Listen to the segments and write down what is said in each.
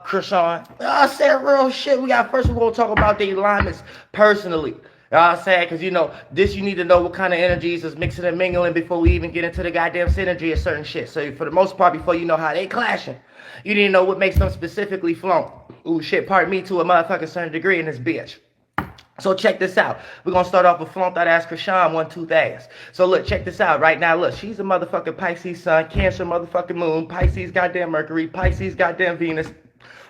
Chrisean. I said real shit. We're going to talk about the alignments personally. You know what I'm saying? Because, you know, this you need to know what kind of energies is mixing and mingling before we even get into the goddamn synergy of certain shit. So, for the most part, before you know how they clashing, you need to know what makes them specifically flaunt. Ooh, shit, pardon me to a motherfucking certain degree in this bitch. So check this out. We're going to start off with flaunt that ass Chrisean, one tooth ass. So look, check this out right now. Look, she's a motherfucking Pisces sun, Cancer motherfucking moon, Pisces goddamn Mercury, Pisces goddamn Venus,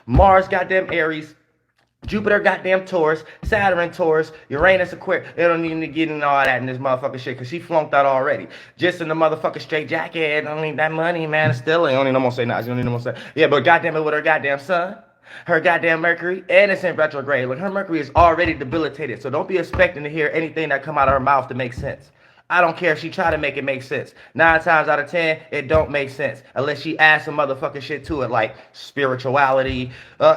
Mars goddamn Aries, Jupiter goddamn Taurus, Saturn Taurus, Uranus Aquarius. They don't need to get into all that in this motherfucking shit because she flunked out already. Just in the motherfucking straight jacket. Don't need that money, man. Still, I don't need no more say nothing. Don't need no more say. Yeah, but goddamn it with her goddamn sun, her goddamn Mercury, and it's in retrograde. Look, her Mercury is already debilitated, so don't be expecting to hear anything that come out of her mouth to make sense. I don't care if she try to make it make sense. 9 times out of 10, it don't make sense. Unless she adds some motherfucking shit to it, like spirituality,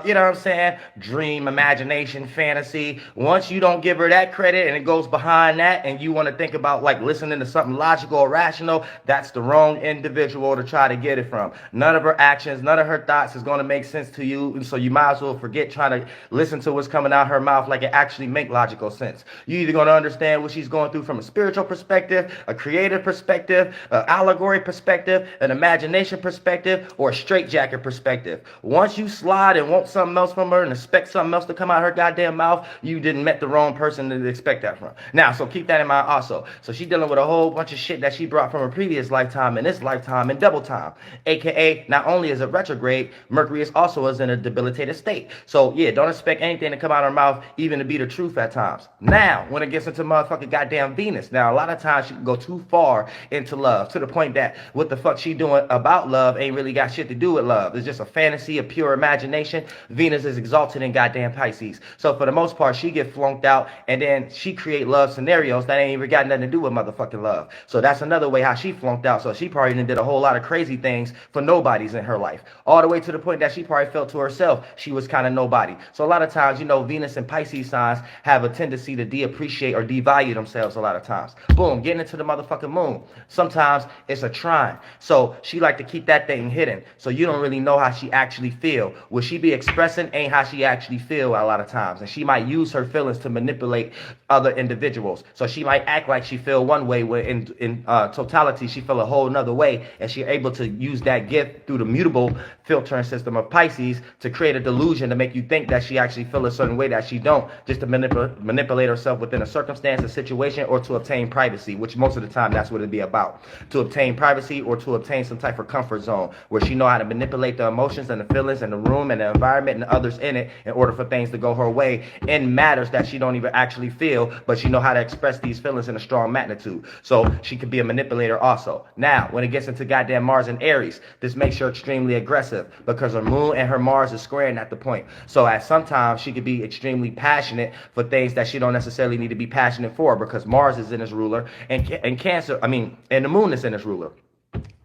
you know what I'm saying? Dream, imagination, fantasy. Once you don't give her that credit and it goes behind that and you want to think about like listening to something logical or rational, that's the wrong individual to try to get it from. None of her actions, none of her thoughts is going to make sense to you. And so you might as well forget trying to listen to what's coming out her mouth like it actually make logical sense. You either going to understand what she's going through from a spiritual perspective, a creative perspective, an allegory perspective, an imagination perspective, or a straitjacket perspective. Once you slide and want something else from her and expect something else to come out her goddamn mouth, you didn't met the wrong person to expect that from. Now, so keep that in mind also. So she's dealing with a whole bunch of shit that she brought from her previous lifetime and this lifetime in double time. AKA, not only is it retrograde, Mercury is also in a debilitated state. So yeah, don't expect anything to come out of her mouth even to be the truth at times. Now, when it gets into motherfucking goddamn Venus, now a lot of times she can go too far into love to the point that what the fuck she doing about love ain't really got shit to do with love. It's just a fantasy, a pure imagination. Venus is exalted in goddamn Pisces. So for the most part, she get flunked out and then she create love scenarios that ain't even got nothing to do with motherfucking love. So that's another way how she flunked out. So she probably did a whole lot of crazy things for nobodies in her life. All the way to the point that she probably felt to herself she was kind of nobody. So a lot of times, you know, Venus and Pisces signs have a tendency to de-appreciate or devalue themselves a lot of times. Boom, getting into the motherfucking moon. Sometimes it's a trine. So she like to keep that thing hidden. So you don't really know how she actually feel. What she be expressing ain't how she actually feel a lot of times. And she might use her feelings to manipulate other individuals. So she might act like she feel one way when in totality she feel a whole nother way. And she able to use that gift through the mutable filtering system of Pisces to create a delusion to make you think that she actually feel a certain way that she don't, just to manipulate herself within a circumstance, a situation, or to obtain privacy, which most of the time that's what it'd be about. To obtain privacy or to obtain some type of comfort zone where she know how to manipulate the emotions and the feelings and the room and the environment and the others in it in order for things to go her way in matters that she don't even actually feel, but she know how to express these feelings in a strong magnitude. So she could be a manipulator also. Now, when it gets into goddamn Mars and Aries, this makes her extremely aggressive because her moon and her Mars is squaring at the point. So at sometimes she could be extremely passionate for things that she don't necessarily need to be passionate for because Mars is in his ruler and Cancer, and the moon is in its ruler.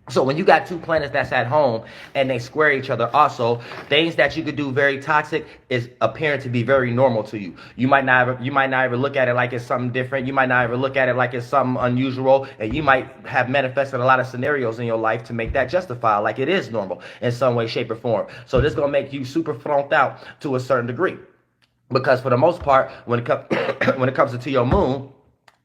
So when you got two planets that's at home and they square each other also, things that you could do very toxic is appearing to be very normal to you. You might not even look at it like it's something different. You might not even look at it like it's something unusual. And you might have manifested a lot of scenarios in your life to make that justify like it is normal in some way, shape, or form. So this is going to make you super flunked out to a certain degree. Because for the most part, when it comes to your moon,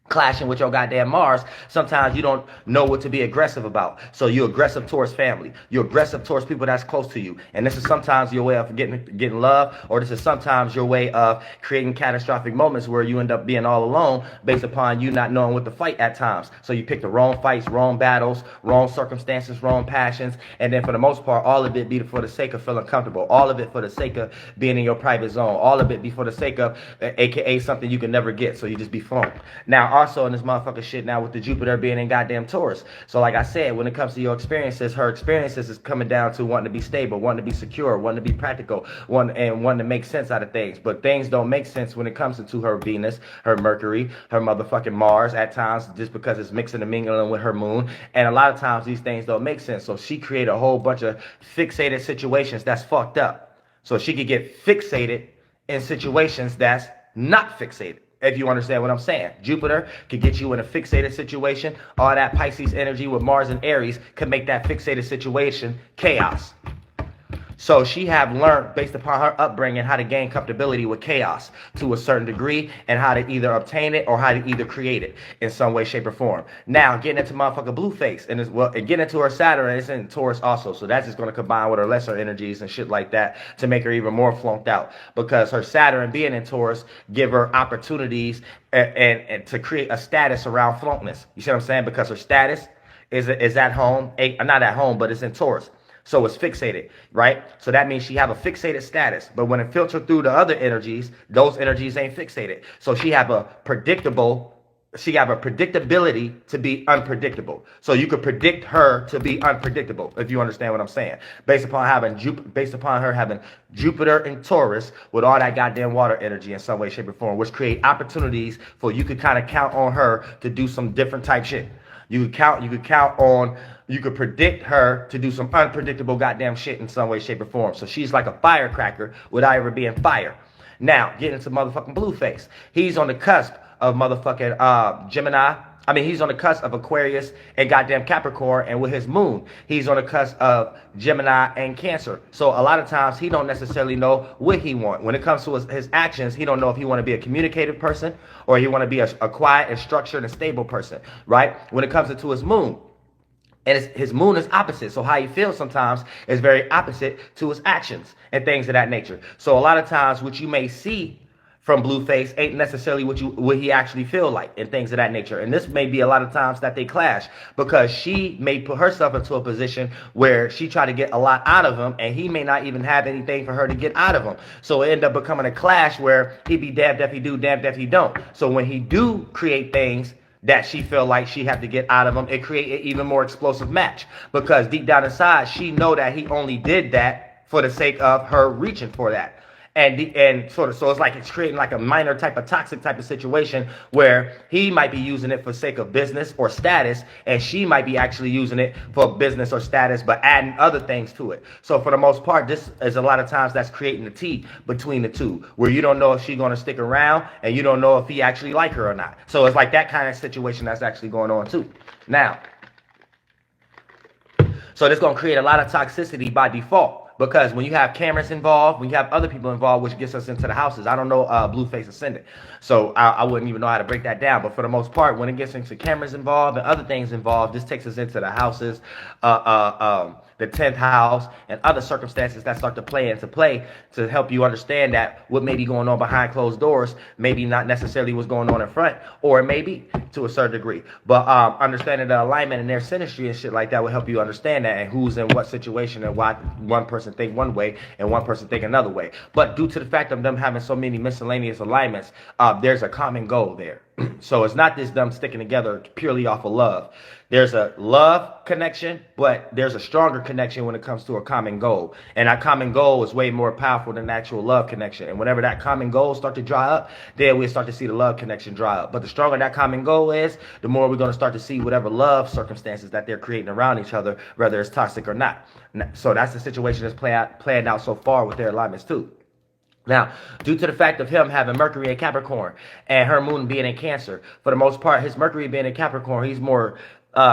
clashing with your goddamn Mars, sometimes you don't know what to be aggressive about. So you're aggressive towards family. You're aggressive towards people that's close to you. And this is sometimes your way of getting love, or this is sometimes your way of creating catastrophic moments where you end up being all alone based upon you not knowing what to fight at times. So you pick the wrong fights, wrong battles, wrong circumstances, wrong passions. And then for the most part, all of it be for the sake of feeling comfortable. All of it for the sake of being in your private zone. All of it be for the sake of, AKA something you can never get. So you just be flunked. Now, also in this motherfucker shit now with the Jupiter being in goddamn Taurus. So like I said, when it comes to your experiences, her experiences is coming down to wanting to be stable, wanting to be secure, wanting to be practical, wanting to make sense out of things. But things don't make sense when it comes to her Venus, her Mercury, her motherfucking Mars at times, just because it's mixing and mingling with her moon. And a lot of times these things don't make sense. So she created a whole bunch of fixated situations that's fucked up. So she could get fixated in situations that's not fixated. If you understand what I'm saying. Jupiter could get you in a fixated situation. All that Pisces energy with Mars and Aries could make that fixated situation chaos. So she have learned, based upon her upbringing, how to gain comfortability with chaos to a certain degree, and how to either obtain it or how to either create it in some way, shape, or form. Now, getting into motherfucker Blueface, and getting into her Saturn, it's in Taurus also. So that's just going to combine with her lesser energies and shit like that to make her even more flunked out. Because her Saturn being in Taurus give her opportunities and to create a status around flunkness. You see what I'm saying? Because her status is at home, not at home, but it's in Taurus. So it's fixated, right? So that means she have a fixated status. But when it filters through the other energies, those energies ain't fixated. So she have a predictability to be unpredictable. So you could predict her to be unpredictable, if you understand what I'm saying. Based upon her having Jupiter in Taurus with all that goddamn water energy in some way, shape, or form, which create opportunities for you could kind of count on her to do some different type shit. You could predict her to do some unpredictable goddamn shit in some way, shape, or form. So she's like a firecracker without ever being fire. Now, getting into motherfucking Blueface. He's on the cusp of motherfucking Gemini. I mean, he's on the cusp of Aquarius and goddamn Capricorn, and with his moon, he's on the cusp of Gemini and Cancer. So a lot of times he don't necessarily know what he wants. When it comes to his actions, he don't know if he want to be a communicative person or he want to be a quiet and structured and stable person, right? When it comes to his moon, and his moon is opposite. So how he feels sometimes is very opposite to his actions and things of that nature. So a lot of times what you may see from Blueface ain't necessarily what he actually feel like and things of that nature. And this may be a lot of times that they clash because she may put herself into a position where she try to get a lot out of him and he may not even have anything for her to get out of him. So it end up becoming a clash where he be damned if he do, damned if he don't. So when he do create things that she feel like she have to get out of him, it create an even more explosive match because deep down inside she know that he only did that for the sake of her reaching for that. And so it's like it's creating like a minor type of toxic type of situation where he might be using it for sake of business or status, and she might be actually using it for business or status, but adding other things to it. So for the most part, this is a lot of times that's creating the T between the two, where you don't know if she's going to stick around and you don't know if he actually like her or not. So it's like that kind of situation that's actually going on too. Now, so this is going to create a lot of toxicity by default. Because when you have cameras involved, when you have other people involved, which gets us into the houses. I don't know Blueface Ascendant, so I wouldn't even know how to break that down. But for the most part, when it gets into cameras involved and other things involved, this takes us into the houses, the 10th house, and other circumstances that start to play to help you understand that what may be going on behind closed doors, maybe not necessarily what's going on in front, or it may be to a certain degree. But understanding the alignment and their synastry and shit like that will help you understand that and who's in what situation and why one person think one way and one person think another way. But due to the fact of them having so many miscellaneous alignments, there's a common goal there. So it's not just them sticking together purely off of love. There's a love connection, but there's a stronger connection when it comes to a common goal. And that common goal is way more powerful than the actual love connection. And whenever that common goal start to dry up, then we start to see the love connection dry up. But the stronger that common goal is, the more we're going to start to see whatever love circumstances that they're creating around each other, whether it's toxic or not. So that's the situation that's playing out so far with their alignments too. Now, due to the fact of him having Mercury in Capricorn and her moon being in Cancer, for the most part, his Mercury being in Capricorn, he's more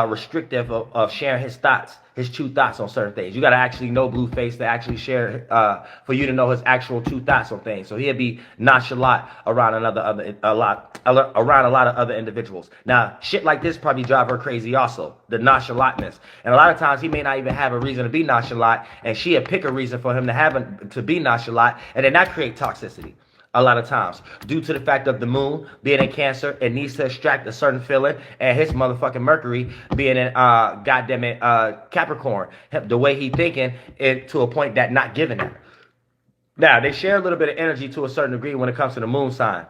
restrictive of sharing his thoughts, his true thoughts on certain things. You got to actually know Blueface to actually share, for you to know his actual true thoughts on things. So he'll be nonchalant around a lot of other individuals. Now, shit like this probably drive her crazy also, the nonchalantness. And a lot of times he may not even have a reason to be nonchalant, and she'll pick a reason for him to be nonchalant, and then that create toxicity. A lot of times, due to the fact of the moon being in Cancer, it needs to extract a certain feeling, and his motherfucking Mercury being in Capricorn, the way he thinking it to a point that not giving it. Now they share a little bit of energy to a certain degree when it comes to the moon sign,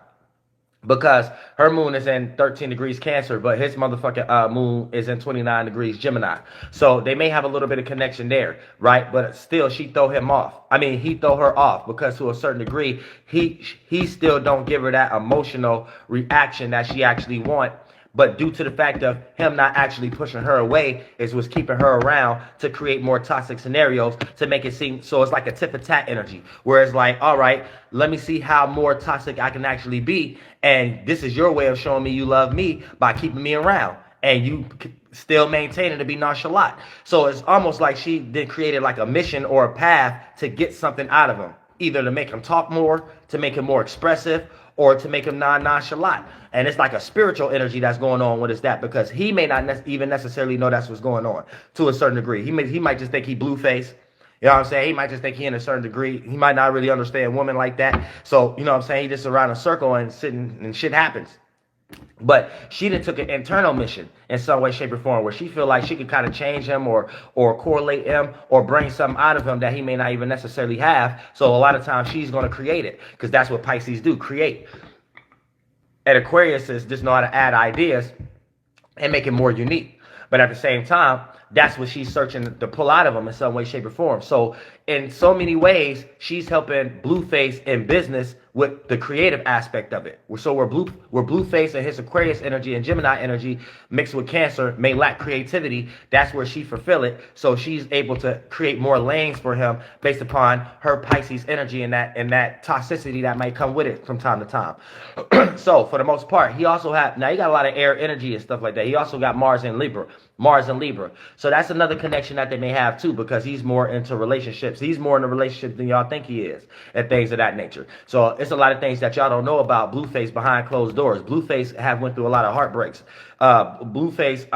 because her moon is in 13 degrees Cancer, but his motherfucking moon is in 29 degrees Gemini. So they may have a little bit of connection there, right? But still, she throw him off. I mean, he throw her off because to a certain degree, he still don't give her that emotional reaction that she actually want. But due to the fact of him not actually pushing her away is what's keeping her around to create more toxic scenarios to make it seem so it's like a tit for tat energy. Where it's like, all right, let me see how more toxic I can actually be. And this is your way of showing me you love me by keeping me around. And you still maintaining to be nonchalant. So it's almost like she then created like a mission or a path to get something out of him, either to make him talk more, to make him more expressive, or to make him nonchalant. And it's like a spiritual energy that's going on with that, because he may not even necessarily know that's what's going on to a certain degree. He might just think he Blueface. You know what I'm saying? He might just think he in a certain degree. He might not really understand women like that. So, you know what I'm saying? He just around a circle and sitting and shit happens. But she then took an internal mission in some way, shape, or form, where she feel like she could kind of change him or correlate him or bring something out of him that he may not even necessarily have. So a lot of times she's going to create it, because that's what Pisces do, create. And Aquarius is just know how to add ideas and make it more unique. But at the same time, that's what she's searching to pull out of him in some way, shape, or form. So in so many ways, she's helping Blueface in business with the creative aspect of it. So where Blueface and his Aquarius energy and Gemini energy mixed with Cancer may lack creativity, that's where she fulfill it. So she's able to create more lanes for him based upon her Pisces energy and that toxicity that might come with it from time to time. So for the most part, he also now he got a lot of air energy and stuff like that. He also got Mars and Libra. So that's another connection that they may have too, because he's more into relationships. He's more in a relationship than y'all think he is, and things of that nature. So it's a lot of things that y'all don't know about Blueface behind closed doors. Blueface have went through a lot of heartbreaks. Blueface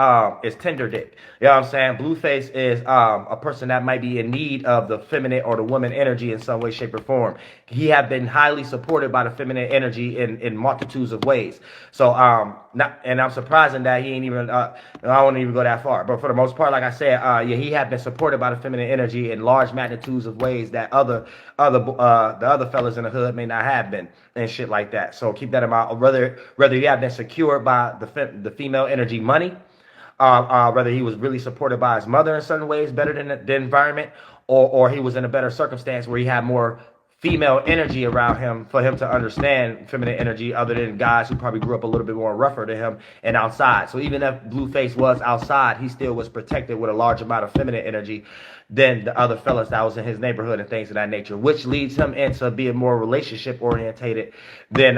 is tender dick. You know what I'm saying? Blueface is a person that might be in need of the feminine or the woman energy in some way, shape, or form. He have been highly supported by the feminine energy in multitudes of ways. So and I'm surprising that he ain't even I won't even go that far. But for the most part, like I said, yeah, he have been supported by the feminine energy in large magnitudes of ways that the other fellas in the hood may not have been, and shit like that. So keep that in mind. Whether you have been secured by the female energy money, whether he was really supported by his mother in certain ways better than the environment, or he was in a better circumstance where he had more female energy around him for him to understand feminine energy, other than guys who probably grew up a little bit more rougher to him and outside. So even if Blueface was outside, he still was protected with a large amount of feminine energy than the other fellas that was in his neighborhood and things of that nature, which leads him into being more relationship orientated than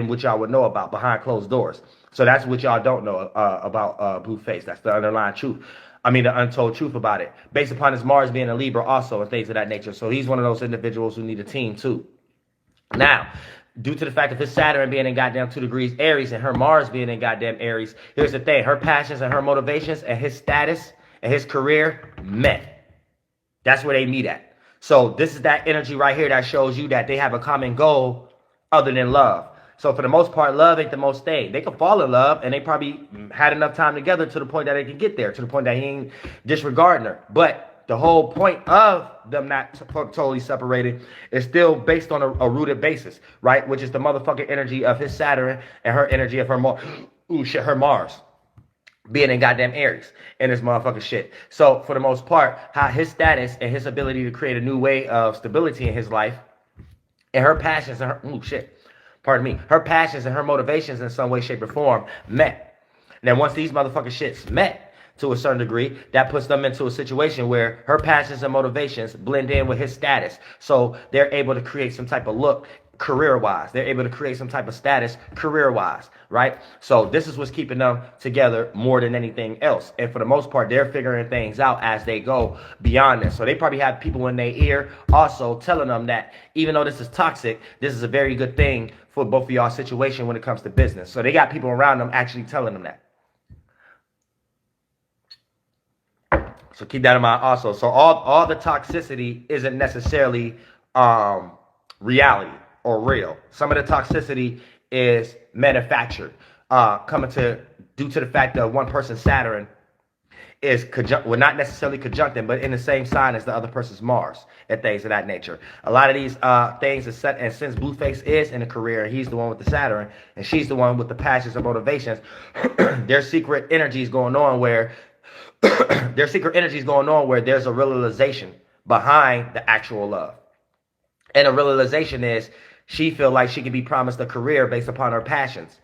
what y'all would know about behind closed doors. So that's what y'all don't know about Blueface. That's the underlying truth. I mean, the untold truth about it, based upon his Mars being a Libra also and things of that nature. So he's one of those individuals who need a team too. Now, due to the fact of his Saturn being in goddamn 2 degrees Aries and her Mars being in goddamn Aries, here's the thing. Her passions and her motivations and his status and his career met. That's where they meet at. So this is that energy right here that shows you that they have a common goal other than love. So for the most part, love ain't the most thing. They could fall in love, and they probably had enough time together to the point that they can get there, to the point that he ain't disregarding her. But the whole point of them not totally separated is still based on a rooted basis, right? Which is the motherfucking energy of his Saturn and her energy of her her Mars being in goddamn Aries and this motherfucking shit. So for the most part, how his status and his ability to create a new way of stability in his life and her passions and her passions and her motivations in some way, shape, or form met. Now, once these motherfucking shits met to a certain degree, that puts them into a situation where her passions and motivations blend in with his status. So they're able to create some type of look career-wise. They're able to create some type of status career-wise, right? So this is what's keeping them together more than anything else. And for the most part, they're figuring things out as they go beyond this. So they probably have people in their ear also telling them that even though this is toxic, this is a very good thing for both of y'all situation when it comes to business. So they got people around them actually telling them that. So keep that in mind also. So all the toxicity isn't necessarily reality or real. Some of the toxicity is manufactured, due to the fact that one person's Saturn is not necessarily conjuncting, but in the same sign as the other person's Mars and things of that nature. A lot of these things are set, and since Blueface is in a career, he's the one with the Saturn, and she's the one with the passions and motivations. There's secret energies going on where there's a realization behind the actual love, and a realization is she feel like she can be promised a career based upon her passions.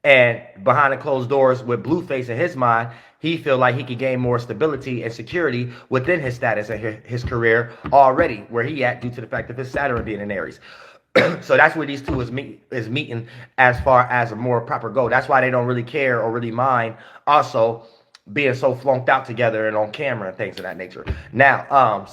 And behind the closed doors with Blueface in his mind, he feel like he could gain more stability and security within his status and his career already, where he at due to the fact of his Saturn being in Aries. So that's where these two is meeting as far as a more proper goal. That's why they don't really care or really mind also being so flunked out together and on camera and things of that nature. Now,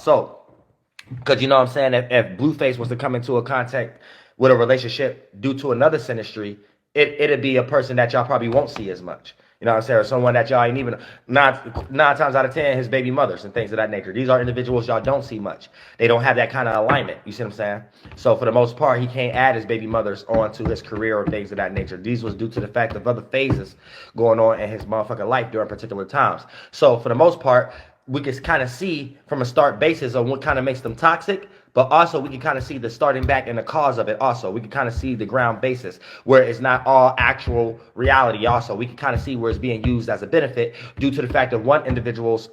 because you know what I'm saying, if Blueface was to come into a contact with a relationship due to another synastry, it'd be a person that y'all probably won't see as much. You know what I'm saying? Or someone that y'all ain't even, nine times out of 10, his baby mothers and things of that nature. These are individuals y'all don't see much. They don't have that kind of alignment. You see what I'm saying? So for the most part, he can't add his baby mothers onto his career or things of that nature. These was due to the fact of other phases going on in his motherfucking life during particular times. So for the most part, we can kind of see from a start basis of what kind of makes them toxic, but also we can kind of see the starting back and the cause of it also. We can kind of see the ground basis where it's not all actual reality also. We can kind of see where it's being used as a benefit due to the fact of one individual's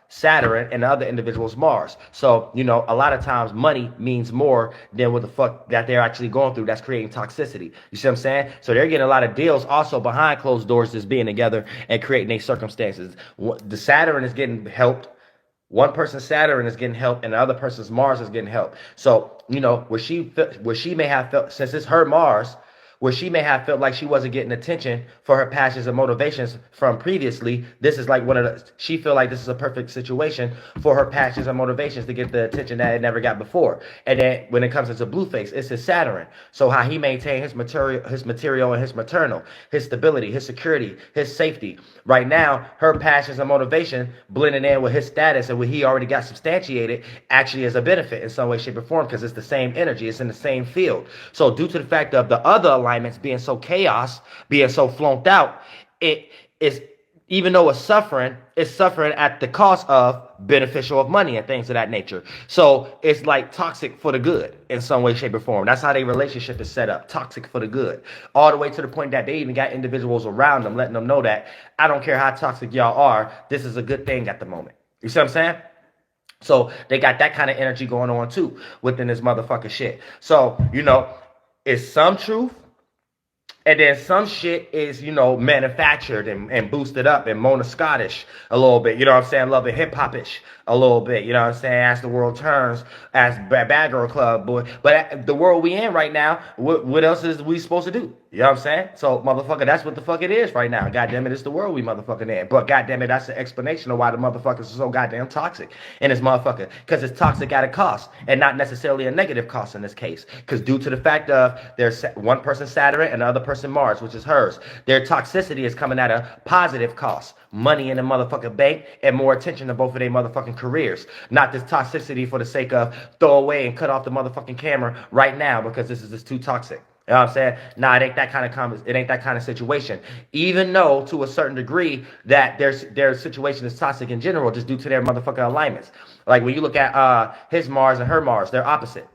Saturn and the other individual's Mars. So, you know, a lot of times money means more than what the fuck that they're actually going through. That's creating toxicity. You see what I'm saying? So they're getting a lot of deals also behind closed doors just being together and creating these circumstances. The Saturn is getting helped. One person's Saturn is getting help, and the other person's Mars is getting help. So, you know, where she may have felt, since it's her Mars, where she may have felt like she wasn't getting attention for her passions and motivations from previously, this is like one of the, she feel like this is a perfect situation for her passions and motivations to get the attention that it never got before. And then when it comes into Blueface, it's his Saturn. So how he maintained his material and his maternal, his stability, his security, his safety. Right now, her passions and motivation blending in with his status and what he already got substantiated actually is a benefit in some way, shape, or form, because it's the same energy. It's in the same field. So due to the fact of the other alignments being so chaos, being so flunked out, it is, even though it's suffering at the cost of beneficial of money and things of that nature. So it's like toxic for the good in some way, shape, or form. That's how their relationship is set up, toxic for the good. All the way to the point that they even got individuals around them letting them know that I don't care how toxic y'all are, this is a good thing at the moment. You see what I'm saying? So they got that kind of energy going on too within this motherfucking shit. So, you know, it's some truth. And then some shit is, you know, manufactured and boosted up and Mona Scottish a little bit. You know what I'm saying? Love it hip-hop-ish a little bit. You know what I'm saying? As the world turns, as Bad Girl Club, boy. But the world we in right now, what else is we supposed to do? You know what I'm saying? So, motherfucker, that's what the fuck it is right now. Goddamn it, it's the world we motherfucking in. But goddamn it, that's the explanation of why the motherfuckers are so goddamn toxic in this motherfucker. Because it's toxic at a cost and not necessarily a negative cost in this case. Because due to the fact of there's one person Saturn and the other person Mars, which is hers, their toxicity is coming at a positive cost. Money in the motherfucking bank and more attention to both of their motherfucking careers. Not this toxicity for the sake of throw away and cut off the motherfucking camera right now because this is just too toxic. You know what I'm saying? Nah, it ain't that kind of situation. Even though to a certain degree that their situation is toxic in general just due to their motherfucking alignments. Like when you look at his Mars and her Mars, they're opposite.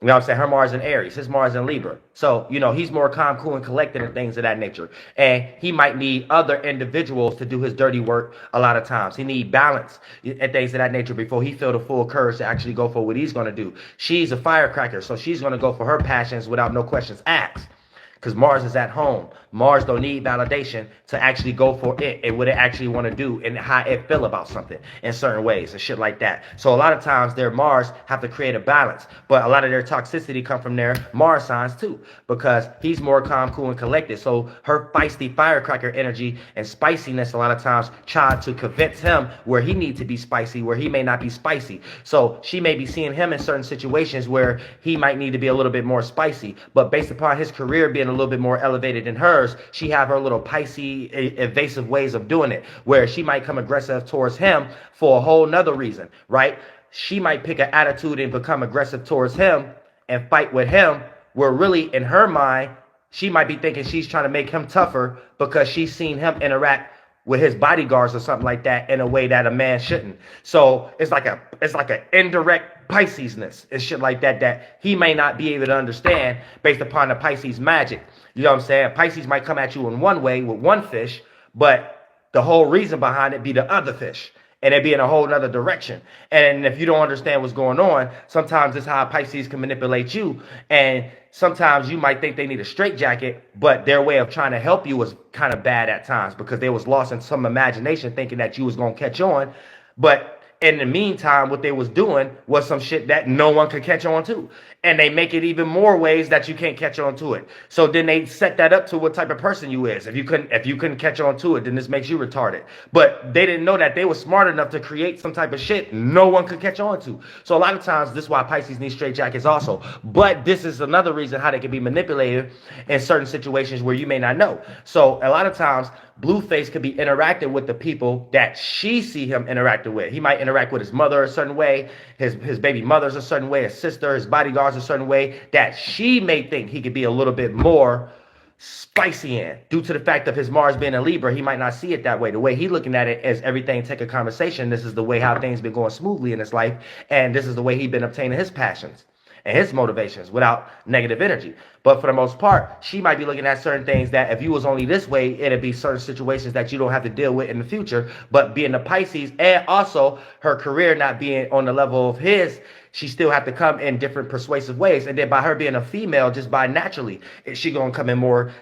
You know what I'm saying? Her Mars in Aries, his Mars in Libra. So, you know, he's more calm, cool, and collected and things of that nature. And he might need other individuals to do his dirty work a lot of times. He need balance and things of that nature before he feel the full courage to actually go for what he's going to do. She's a firecracker, so she's going to go for her passions without no questions asked. Because Mars is at home. Mars don't need validation to actually go for it and what it actually want to do and how it feel about something in certain ways and shit like that. So a lot of times their Mars have to create a balance. But a lot of their toxicity come from their Mars signs too. Because he's more calm, cool, and collected. So her feisty firecracker energy and spiciness a lot of times try to convince him where he needs to be spicy, where he may not be spicy. So she may be seeing him in certain situations where he might need to be a little bit more spicy. But based upon his career being a little bit more elevated than hers, she have her little Pisces evasive ways of doing it, where she might come aggressive towards him for a whole nother reason, right? She might pick an attitude and become aggressive towards him and fight with him, where really in her mind, she might be thinking she's trying to make him tougher because she's seen him interact with his bodyguards or something like that in a way that a man shouldn't. So it's like an indirect Piscesness and shit like that that he may not be able to understand based upon the Pisces magic. You know what I'm saying? Pisces might come at you in one way with one fish, but the whole reason behind it be the other fish. And it be in a whole other direction. And if you don't understand what's going on, sometimes it's how Pisces can manipulate you. And sometimes you might think they need a straitjacket, but their way of trying to help you was kind of bad at times because they was lost in some imagination thinking that you was going to catch on. But in the meantime, what they was doing was some shit that no one could catch on to. And they make it even more ways that you can't catch on to it. So then they set that up to what type of person you is. If you couldn't catch on to it, then this makes you retarded. But they didn't know that they were smart enough to create some type of shit no one could catch on to. So a lot of times, this is why Pisces need straight jackets also. But this is another reason how they can be manipulated in certain situations where you may not know. So a lot of times, Blueface could be interacting with the people that she see him interacting with. He might interact with his mother a certain way, his baby mother's a certain way, his sister, his bodyguards a certain way, that she may think he could be a little bit more spicy in. Due to the fact of his Mars being a Libra, he might not see it that way. The way he's looking at it is everything take a conversation. This is the way how things been going smoothly in his life, and this is the way he's been obtaining his passions and his motivations without negative energy. But for the most part, she might be looking at certain things that if you was only this way, it'd be certain situations that you don't have to deal with in the future. But being the Pisces, and also her career not being on the level of his, she still have to come in different persuasive ways. And then by her being a female, just by naturally, she gonna come in more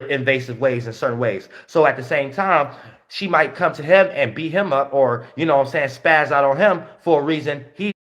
invasive ways in certain ways. So at the same time, she might come to him and beat him up, or, you know what I'm saying, spaz out on him for a reason he's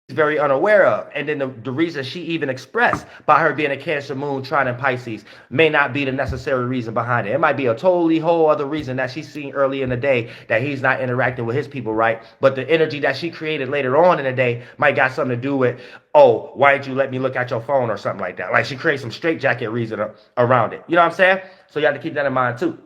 very unaware of. And then the reason she even expressed by her being a Cancer moon trine in Pisces may not be the necessary reason behind it. It might be a totally whole other reason that she's seen early in the day that he's not interacting with his people right. But the energy that she created later on in the day might got something to do with, oh, why didn't you let me look at your phone or something like that? Like she creates some straitjacket reason around it. You know what I'm saying? So you have to keep that in mind too.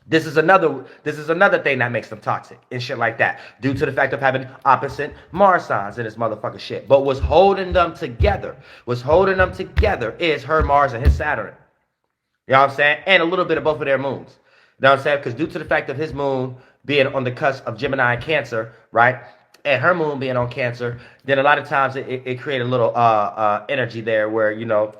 This is another thing that makes them toxic and shit like that, due to the fact of having opposite Mars signs in this motherfucking shit. But what's holding them together is her Mars and his Saturn. You know what I'm saying? And a little bit of both of their moons. You know what I'm saying? Because due to the fact of his moon being on the cusp of Gemini and Cancer, right? And her moon being on Cancer, then a lot of times it creates a little energy there where, you know,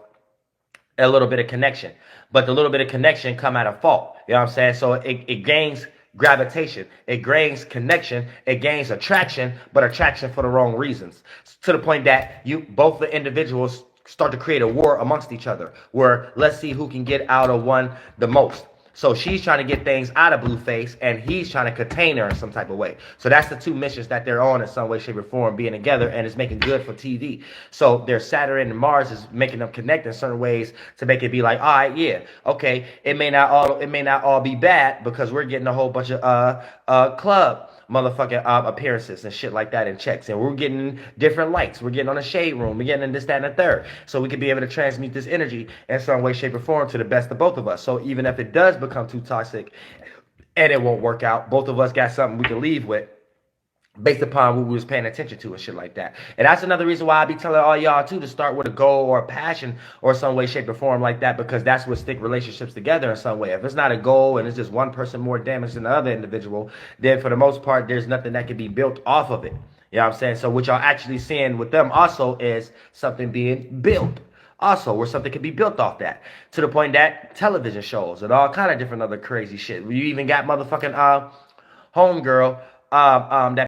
a little bit of connection. But the little bit of connection come at a fault. You know what I'm saying? So it gains gravitation. It gains connection. It gains attraction, but attraction for the wrong reasons. To the point that both the individuals start to create a war amongst each other, where let's see who can get out of one the most. So she's trying to get things out of Blueface, and he's trying to contain her in some type of way. So that's the two missions that they're on in some way, shape, or form, being together, and it's making good for TV. So their Saturn and Mars is making them connect in certain ways to make it be like, all right, yeah, okay, it may not all be bad because we're getting a whole bunch of club motherfucking appearances and shit like that and checks, and we're getting different lights, we're getting on a shade room, we're getting in this, that, and the third, so we could be able to transmute this energy in some way, shape, or form to the best of both of us. So even if it does become too toxic and it won't work out, both of us got something we can leave with based upon what we was paying attention to and shit like that. And that's another reason why I be telling all y'all too to start with a goal or a passion or some way, shape, or form like that, because that's what stick relationships together in some way. If it's not a goal and it's just one person more damaged than the other individual, then for the most part, there's nothing that can be built off of it. You know what I'm saying? So what y'all actually seeing with them also is something being built. Also, where something can be built off that, to the point that television shows and all kind of different other crazy shit. You even got motherfucking homegirl that